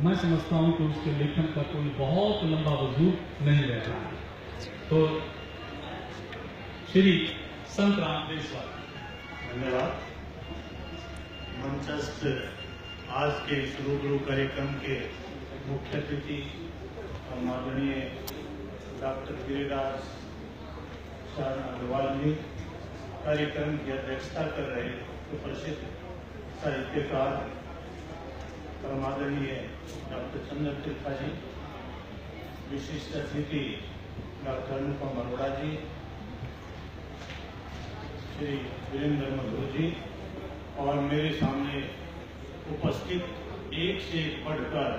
मैं समझता हूं कि उसके लेखन का कोई बहुत लंबा वजूद नहीं रहता है। तो श्री संत रामदेव धन्यवाद। मंचस्थ आज के शुरू कार्यक्रम के मुख्य अतिथि और माननीय डॉक्टर गिरिराज अग्रवाल जी, कार्यक्रम की अध्यक्षता कर रहे प्रसिद्ध साहित्यकार और माननीय डॉक्टर चंद्र त्रिखा जी, विशिष्ट अतिथि डॉक्टर अनुपम अरोड़ा जी, श्री वीरेंद्र मधुर जी और मेरे सामने उपस्थित एक से एक बढ़कर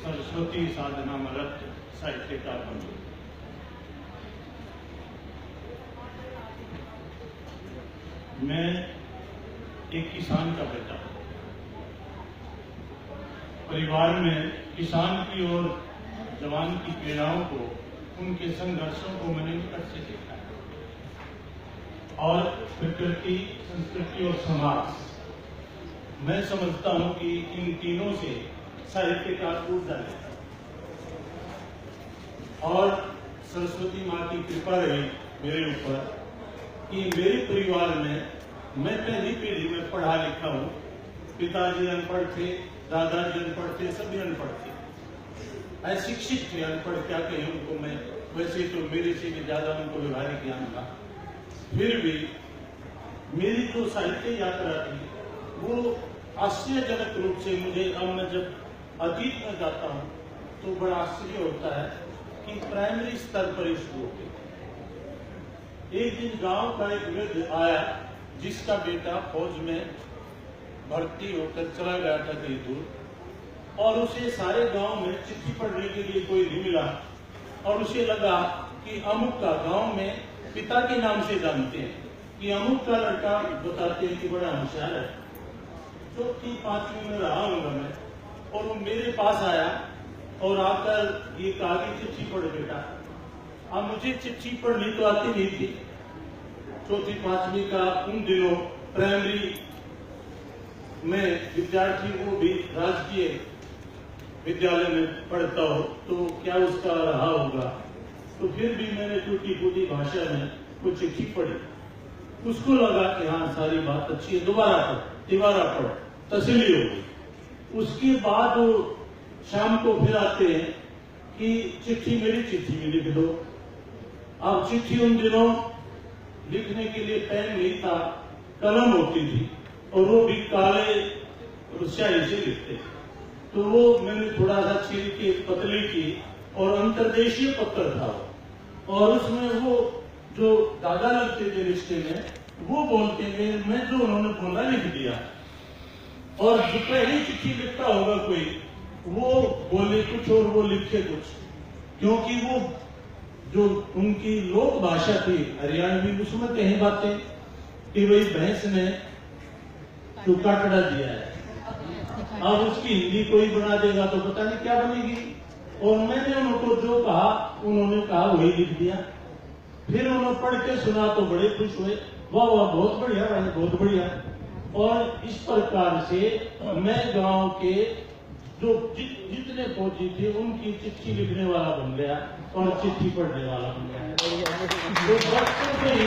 सरस्वती साधना में रत साहित्यकार बंधु। मैं एक किसान का बेटा हूं। परिवार में किसान की और जवान की पीड़ाओं को, उनके संघर्षों को मैंने निकट से देखा है और प्रकृति, संस्कृति और समाज, मैं समझता हूं कि इन तीनों से साहित्य का ऊर्जा लेता और सरस्वती माँ की कृपा रही मेरे ऊपर कि मेरे परिवार में मैं पहली पीढ़ी में पढ़ा लिखा हूं। पिताजी अनपढ़ थे, दादाजी अनपढ़ थे, सभी अनपढ़ थे, अशिक्षित थे। अनपढ़ क्या कहें उनको, मैं वैसे तो मेरे से भी ज्यादा उनको व्यवहारिक ज्ञान था। फिर भी मेरी जो साहित्य यात्रा थी वो आश्चर्यजनक रूप से मुझे, अब मैं जब अतीत में जाता हूँ तो बड़ा आश्चर्य होता है कि प्राइमरी स्तर पर ही शुरू होती। एक दिन गांव का एक वृद्ध आया जिसका बेटा फौज में भर्ती होकर चला गया था कहीं दूर, और उसे सारे गांव में चिट्ठी पढ़ने के लिए कोई नहीं मिला, और उसे लगा कि अमुक का गांव में पिता के नाम से जानते हैं कि अमुक का लड़का, बताते हैं कि बड़ा होशियार है। चौथी पांचवी में रहा हूंगा मैं, और वो मेरे पास आया और आकर ये कहा कि चिट्ठी पढ़ बेटा। अब मुझे चिट्ठी पढ़नी तो आती नहीं थी। चौथी पांचवी का उन दिनों प्राइमरी में विद्यार्थी को भी राजकीय विद्यालय में पढ़ता हो तो क्या उसका रहा होगा। तो फिर भी मैंने टूटी फूटी भाषा में कुछ चिट्ठी पढ़ी। उसको लगा कि हाँ सारी बात अच्छी है, दोबारा पढ़, तसल्ली हो गई। उसके बाद वो शाम को फिर आते हैं कि चिट्ठी, मेरी चिट्ठी में लिख दो। अब चिट्ठी उन दिनों लिखने के लिए पेन नहीं था, कलम होती थी, और वो भी काले स्याही से लिखते। तो वो मैंने थोड़ा सा छील के पतली की, और अंतर्देशीय पत्र था, और उसमें वो जो दादा लगते थे रिश्ते में, वो बोलते थे, मैं जो उन्होंने बोला लिख दिया। और जो पहली चिट्ठी लिखता होगा कोई, वो बोले कुछ और वो लिखे कुछ, क्योंकि वो जो उनकी लोक भाषा थी हरियाणवी, उसमें कहीं बातें कि भाई भैंस ने तो काटड़ा दिया है, अब उसकी हिंदी कोई बना देगा तो पता नहीं क्या बनेगी। और मैंने उनको जो कहा, उन्होंने कहा वही लिख दिया। फिर उन्होंने पढ़ के सुना तो बड़े खुश हुए, वाह वाह बहुत बढ़िया भाई, बहुत बढ़िया। और इस प्रकार से मैं गांव के जो जितने फौजी थे उनकी चिट्ठी लिखने वाला बन गया और चिट्ठी पढ़ने वाला बन गया। तो बचपन से ही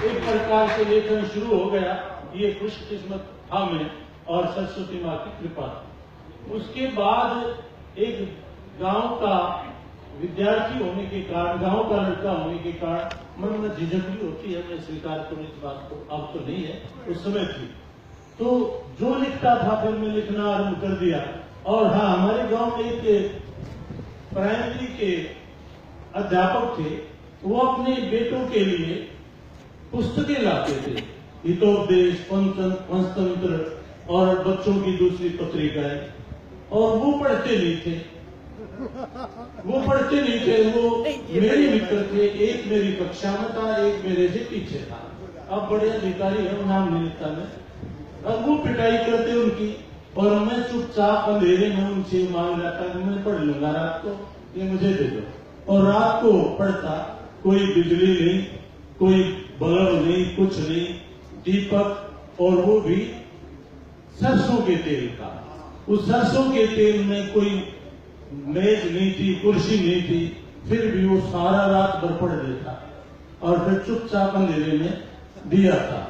एक प्रकार से लेखन शुरू हो गया। ये खुशकिस्मत था मैं, और सरस्वती माँ की कृपा। उसके बाद एक गांव का विद्यार्थी होने के कारण, गांव का लड़का होने के कारण मन में झिझक भी होती है, मैं स्वीकार करूं इस बात को, अब तो नहीं है, उस समय थी। तो जो लिखता था फिर मैं लिखना आरम्भ कर दिया। और हाँ, हमारे गांव में एक प्राइमरी के अध्यापक थे, वो अपने बेटों के लिए पुस्तकें लाते थे, हितोपदेश, पंचतंत्र और बच्चों की दूसरी पत्रिकाएं, और वो पढ़ते नहीं थे। वो मेरे मित्र थे, एक मेरी कक्षा में था, एक मेरे से पीछे था। अब बड़े अधिकारी है, नाम नहीं लेता मैं। अब वो पिटाई करते उनकी, और मैं चुपचाप अंधेरे में उनसे मांग रहा था, मैं पढ़ लूंगा रात को, ये मुझे दे दो। और रात को पढ़ता, कोई बिजली नहीं, कोई बल्ब नहीं, कुछ नहीं, दीपक, और वो भी सरसों के तेल का। उस सरसों के तेल में कोई मेज नहीं थी, कुर्सी नहीं थी, फिर भी वो सारा रात भर पड़ देता और फिर चुपचाप अंधेरे में दिया था।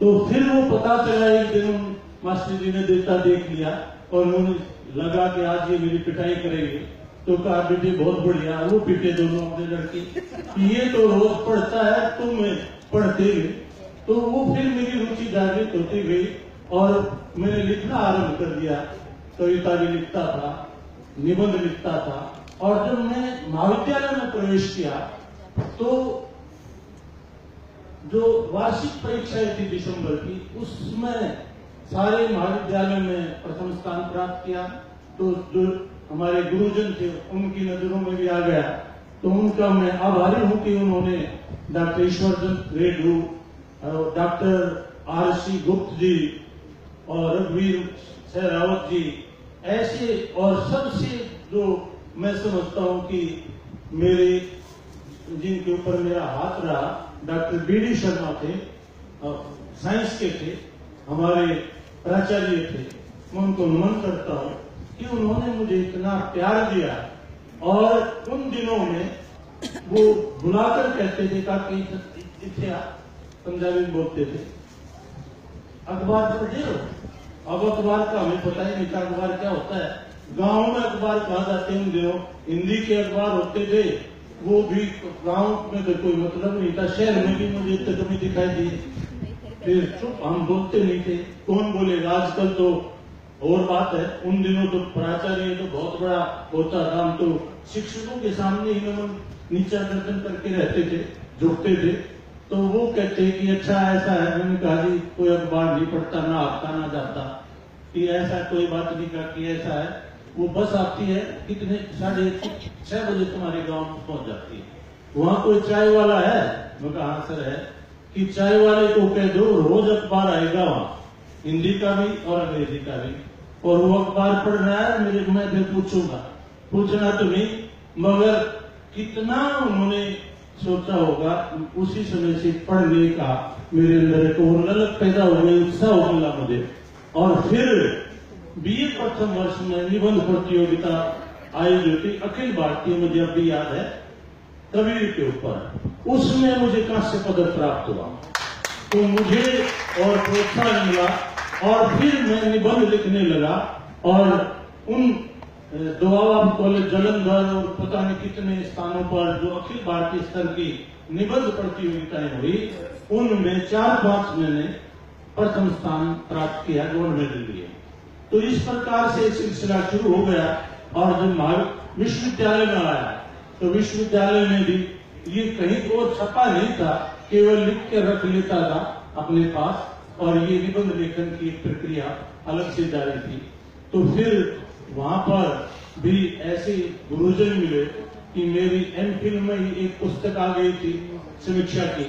तो फिर वो पता चला, एक दिन मास्टर जी ने देता देख लिया और उन्होंने लगा कि आज ये मेरी पिटाई करेंगे, तो कहा बेटे बहुत बढ़िया। वो पीटे दोनों अपने लड़की, ये तो रोज पढ़ता है, तुम पढ़ते गए। तो वो फिर मेरी रुचि जागृत होती गई और मैंने लिखना आरंभ कर दिया। कविता भी लिखता था, निबंध लिखता था। और जब मैं महाविद्यालय में प्रवेश किया तो जो वार्षिक परीक्षाएं थी दिसंबर की, उसमें सारे महाविद्यालय में प्रथम स्थान प्राप्त किया। तो जो हमारे गुरुजन थे उनकी नजरों में भी आ गया। तो उनका मैं आभारी हूं कि उन्होंने doctor Ishwarchand Reddu, doctor RC. गुप्त जी और रघुवीर सहरावत जी, ऐसे और सबसे जो मैं समझता हूं कि मेरे जिनके ऊपर मेरा हाथ रहा, डॉक्टर बी.डी. शर्मा थे, साइंस के थे, हमारे प्राचार्य थे। मैं उनको नमन करता हूं कि उन्होंने मुझे इतना प्यार दिया। और उन दिनों में वो बुलाकर कहते थे कि इतिहास पंजाबी में बोलते थे, अखबार पढ़े हो। अब अखबार का हमें पता ही नहीं था अखबार क्या होता है। गांव में अखबार कहा जाते हैं, उन दिनों हिंदी के अखबार होते थे, वो भी गांव में तो कोई मतलब नहीं था। शहर में भी मुझे इतने कमी दिखाई दी। फिर चुप, हम बोलते नहीं थे, कौन बोलेगा। आजकल तो और बात है, उन दिनों तो प्राचार्य तो बहुत बड़ा होता था। हम तो शिक्षकों के सामने ही नमन नीचा गर्दन करके रहते थे, झुकते थे। तो वो कहते कि अच्छा ऐसा है। मैंने कहा जी कोई अखबार नहीं पढ़ता, ना आता ना जाता, कि ऐसा कोई बात नहीं कहा कि ऐसा है। वो बस आती है कितने 6:30 बजे तुम्हारे गांव में पहुंच जाती है। वहां कोई चाय वाला है? मैं कहा हाँ सर है। कि चाय वाले को कह दो रोज अखबार आएगा वहां, हिंदी का भी और अंग्रेजी का भी, और वो अखबार पढ़ रहा है मेरे को, मैं फिर पूछूंगा। पूछना तो नहीं, मगर कितना उन्होंने सोचा होगा। उसी समय से पढ़ने का मेरे अंदर एक और ललक पैदा हो गई, उत्साह हो गया मुझे। और फिर बीए प्रथम वर्ष में निबंध प्रतियोगिता आयोजित हुई, अखिल भारतीय, मुझे अब भी याद है, कबीर के ऊपर। उसमें मुझे कांस्य पदक प्राप्त हुआ। तो मुझे और प्रोत्साहन मिला और फिर मैं निबंध लिखने लगा। और उन दोआबा कॉलेज जालंधर और पता नहीं कितने स्थानों पर जो अखिल भारतीय स्तर की निबंध प्रतियोगिताएं हुई, उनमें 4-5 मैंने प्रथम स्थान प्राप्त किया, गोल्ड मेडल लिए। तो इस प्रकार से सिलसिला शुरू हो गया। और जब विश्वविद्यालय में आया तो विश्वविद्यालय में भी ये कहीं और छपा नहीं था, केवल लिख के रख लेता था अपने पास। और ये निबंध लेखन की एक प्रक्रिया अलग से जारी थी। तो फिर वहां पर भी ऐसे गुरुजन मिले कि मेरी एमफिल में ही एक पुस्तक आ गई थी समीक्षा की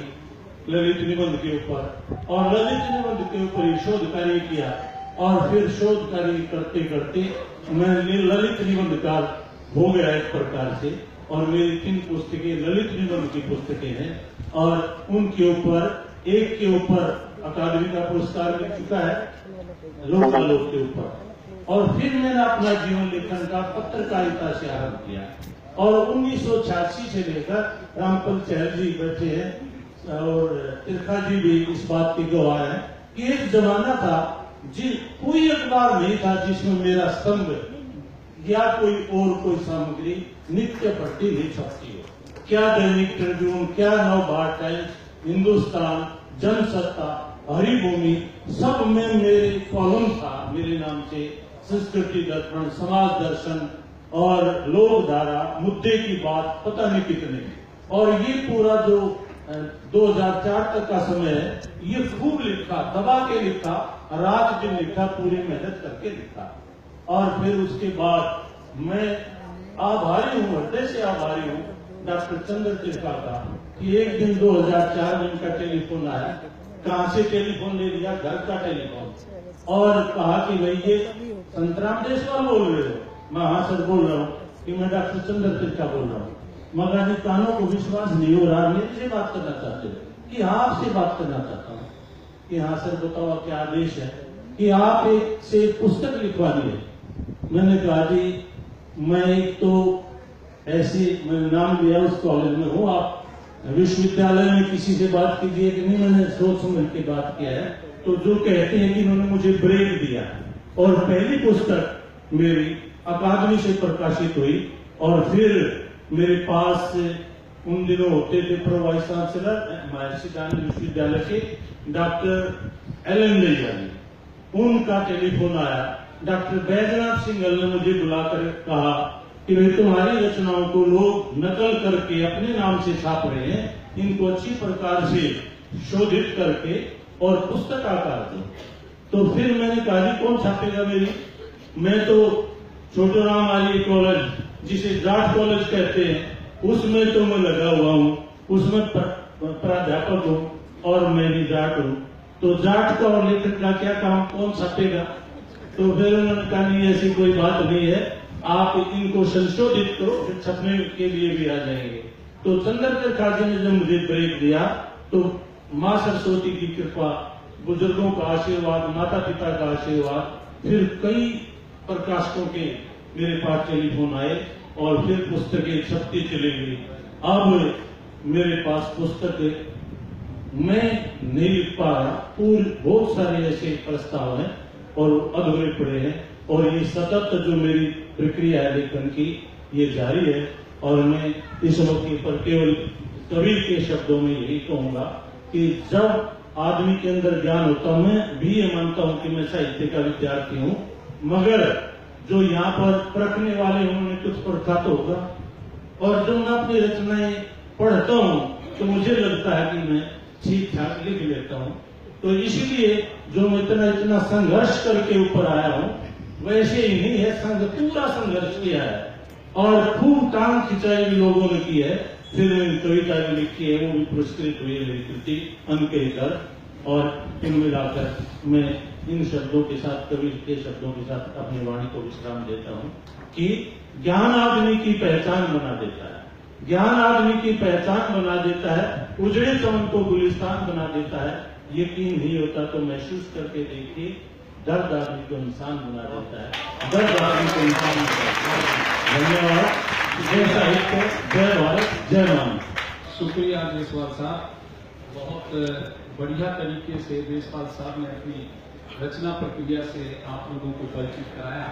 ललित निबंध के ऊपर, और ललित निबंध के ऊपर ही शोध कार्य किया। और फिर शोध कार्य करते करते मैं ललित निबंधकार हो गया एक प्रकार से। और मेरी 3 पुस्तकें ललित निबंध की पुस्तकें हैं, और उनके ऊपर एक के ऊपर अकादमी का पुरस्कार मिल चुका है, लोकालोक के ऊपर। और फिर मैंने अपना जीवन लेखन का पत्रकारिता से आरंभ किया। और 1986 से लेकर रामपल चहल जी बैठे हैं और तिरखा जी भी इस बात के गवाह हैं कि एक जमाना था जी कोई अखबार नहीं था जिसमें मेरा स्तंभ या कोई सामग्री नित्य पढ़ती नहीं छपती हो। क्या दैनिक ट्रिब्यून, क्या नवभारत टाइम्स, हिंदुस्तान, जनसत्ता, हरिभूमि, सब में मेरे कॉलम था मेरे नाम से। संस्कृति दर्पण, समाज दर्शन और लोकधारा, मुद्दे की बात, पता नहीं कितने। और ये पूरा जो 2004 तक का समय है, ये खूब लिखा, दबा के लिखा, रात दिन लिखा, पूरी मेहनत करके लिखा। और फिर उसके बाद मैं आभारी हूँ, हृदय से आभारी हूँ डॉक्टर चंद्र तिरका का कि एक दिन 2004 में इनका टेलीफोन आया। कहाँ से टेलीफोन ले लिया? घर का टेलीफोन। और कहा कि भाई ये संतराम देशवाल बोल रहे हो? मैं हाँ सर बोल रहा हूँ कि मैं डॉक्टर चंद्र तिरका बोल रहा हूँ। मगर जी कानों को विश्वास नहीं हो रहा, मेरे से बात करना चाहते हो कि हाँ आपसे बात करना चाहता हूँ। कि हाँ सर बताओ क्या आदेश है? कि आप एक से पुस्तक लिखवा दिए मैंने कहा जी मैं एक तो ऐसे मैंने नाम लिया उस कॉलेज में हूँ, आप विश्वविद्यालय में किसी से बात कीजिए कि नहीं, मैंने सोच समझ के बात किया है। तो जो कहते हैं कि उन्होंने मुझे ब्रेक दिया और पहली पुस्तक मेरी अकादमी से प्रकाशित हुई और फिर मेरे पास उन दिनों होते थे प्रो वाइस चांसलर महर्षि दानंद विश्वविद्यालय के डॉक्टर एलन देजानी, उनका टेलीफोन आया। डॉक्टर बैजनाथ सिंघल ने मुझे बुलाकर कहा कि भाई तुम्हारी रचनाओं को लोग नकल करके अपने नाम से छाप रहे हैं, इनको अच्छी प्रकार से शोधित करके और पुस्तक आकार दो। तो फिर मैंने कहा जी कौन छापेगा मेरी, मैं तो छोटूराम आर्य कॉलेज जिसे जाट कॉलेज कहते हैं उसमें तो मैं लगा हुआ हूँ, उसमें प्राध्यापक हूँ और मैं भी जाट हूँ, तो जाट का और लेखक का क्या काम, कौन छापेगा। तो फिर उन्होंने कहा नहीं ऐसी कोई बात नहीं है, आप इनको संशोधित करो, फिर छपने के लिए भी आ जाएंगे। तो चंद्रकर काजी ने जब मुझे ब्रेक दिया तो माँ सरस्वती की कृपा, बुजुर्गों का आशीर्वाद, माता पिता का आशीर्वाद, फिर कई प्रकाशकों के मेरे पास टेलीफोन आए और फिर पुस्तकें छपती चली गई। अब मेरे पास पुस्तक मैं नहीं लिख पा रहा, बहुत सारे ऐसे प्रस्ताव हैं और अधूरे पड़े हैं और ये सतत जो मेरी प्रक्रिया है लेखन की ये जारी है। और मैं इस मौके पर केवल कबीर के शब्दों में यही कहूंगा कि जब आदमी के अंदर ज्ञान होता है, मैं भी ये मानता हूं कि मैं साहित्य का विद्यार्थी हूं, मगर जो यहाँ पर परखने वाले उन्होंने कुछ परखा तो होगा, और जब मैं अपनी रचनाएं पढ़ता हूं तो मुझे लगता है कि मैं ठीक ठाक लिख लेता हूं। तो इसीलिए जो मैं इतना संघर्ष करके ऊपर आया हूं, वैसे ही नहीं है, पूरा संघर्ष किया है और खूब टांग खिंचाई भी लोगों ने की है। फिर मैंने कविता भी लिखी है, वो भी पुरस्कृत हुई है मेरी कृति अंकेकर। और इन मिलाकर मैं इन शब्दों के साथ, कवि के शब्दों के साथ अपनी वाणी को विश्राम देता हूँ कि ज्ञान आदमी की पहचान बना देता है, ज्ञान आदमी की पहचान बना देता है, उजड़े चमन को गुलिस्तान बना देता है। यकीन नहीं होता तो महसूस करके देखिए, दर्द आदमी को इंसान बना देता है, दर्द आदमी को इंसान बना देता है। धन्यवाद। जय साहित्य, जय भारत, जय मान। शुक्रिया देशपाल साहब, बहुत बढ़िया तरीके से देशपाल साहब ने अपनी रचना प्रक्रिया से आप लोगों को परिचित कराया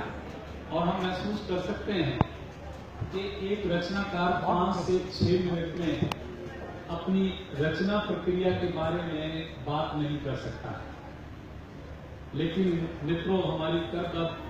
और हम महसूस कर सकते हैं कि एक रचनाकार 5 से 6 मिनट में अपनी रचना प्रक्रिया के बारे में बात नहीं कर सकता है, लेकिन मित्रों हमारी कर्तव्य